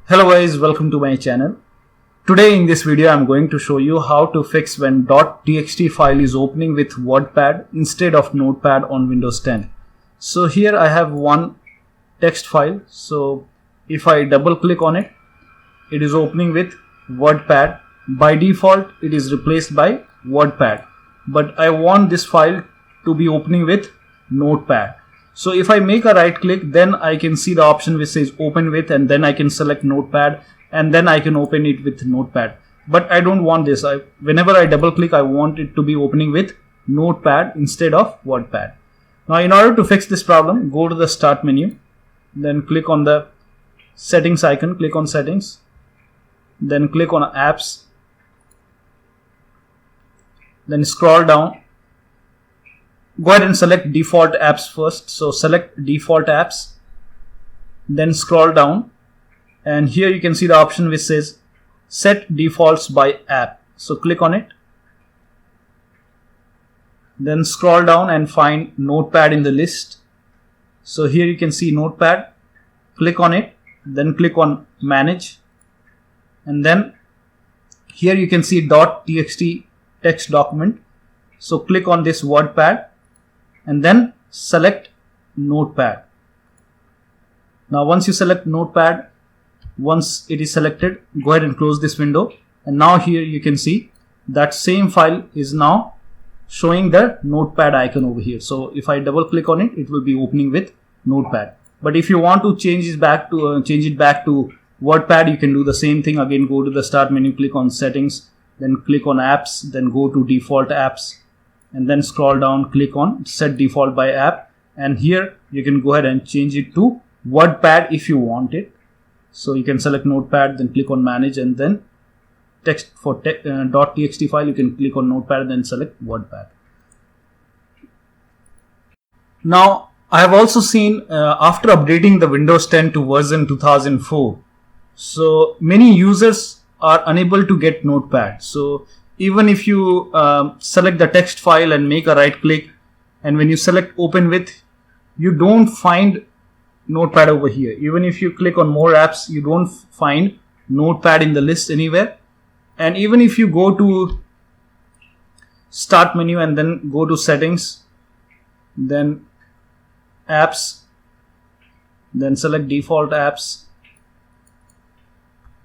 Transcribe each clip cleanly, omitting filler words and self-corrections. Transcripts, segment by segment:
Hello guys, welcome to my channel. Today in this video I'm going to show you how to fix when .txt file is opening with WordPad instead of Notepad on Windows 10. So here I have one text file. So if I double click on it, it is opening with WordPad. By default it is replaced by WordPad, but I want this file to be opening with Notepad. So if I make a right click, then I can see the option which says open with, and then I can select Notepad and then I can open it with Notepad. But I don't want this. Whenever I double click, I want it to be opening with Notepad instead of WordPad. Now in order to fix this problem, go to the start menu, then click on the settings icon, click on settings, then click on apps, then scroll down. Go ahead and select default apps first. So select default apps, then scroll down, and here you can see the option which says set defaults by app. So click on it, then scroll down and find Notepad in the list. So here you can see Notepad, click on it, then click on manage, and then here you can see .txt text document. So click on this WordPad and then select Notepad. Now once you select Notepad, once it is selected, go ahead and close this window, and now here you can see that same file is now showing the Notepad icon over here. So if I double click on it, it will be opening with Notepad. But if you want to change it back to WordPad, you can do the same thing. Again, go to the start menu, click on settings, then click on apps, then go to default apps, and then scroll down, click on set default by app, and here you can go ahead and change it to WordPad if you want it. So you can select Notepad, then click on manage, and then text for .txt file, you can click on Notepad and then select WordPad. Now I have also seen after updating the Windows 10 to version 2004, so many users are unable to get Notepad. So even if you select the text file and make a right click, and when you select open with, you don't find Notepad over here. Even if you click on more apps, you don't find Notepad in the list anywhere. And even if you go to start menu and then go to settings, then apps, then select default apps,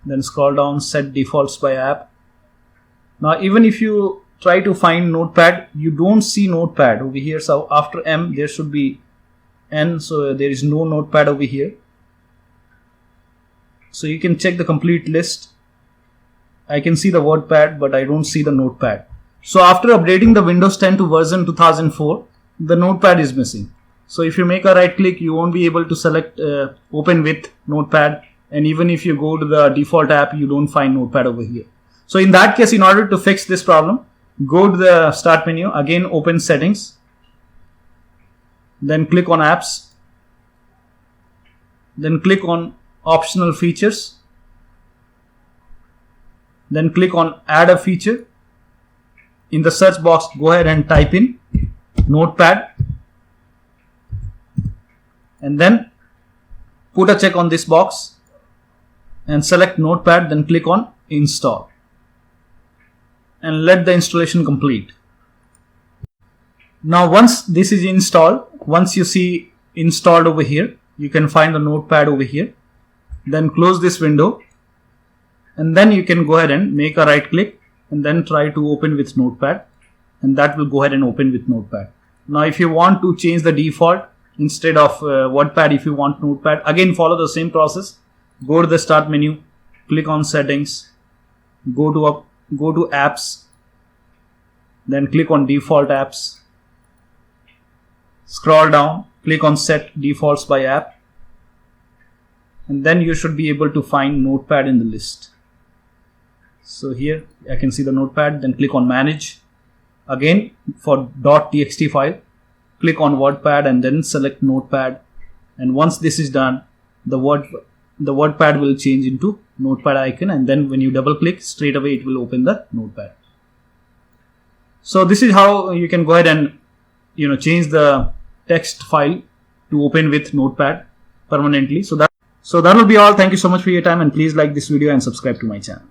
then scroll down, set defaults by app. Now even if you try to find Notepad, you don't see Notepad over here. So after M there should be N, so there is no Notepad over here. So you can check the complete list. I can see the WordPad, but I don't see the Notepad. So after updating the Windows 10 to version 2004, the Notepad is missing. So if you make a right click, you won't be able to select open with Notepad, and even if you go to the default app, you don't find Notepad over here. So in that case, in order to fix this problem, go to the start menu, again open settings, then click on apps, then click on optional features, then click on add a feature. In the search box, go ahead and type in Notepad, and then put a check on this box and select Notepad, then click on install, and let the installation complete. Now once this is installed, once you see installed over here, you can find the Notepad over here. Then close this window, and then you can go ahead and make a right click and then try to open with Notepad, and that will go ahead and open with Notepad. Now if you want to change the default, instead of WordPad, if you want Notepad, again follow the same process. Go to the start menu, click on settings, go to apps, then click on default apps, scroll down, click on set defaults by app, and then you should be able to find Notepad in the list. So here I can see the Notepad, then click on manage. Again for .txt file, click on WordPad and then select Notepad, and once this is done, the WordPad will change into Notepad icon, and then when you double click, straight away it will open the Notepad. So this is how you can go ahead and change the text file to open with Notepad permanently. So that will be all. Thank you so much for your time, and please like this video and subscribe to my channel.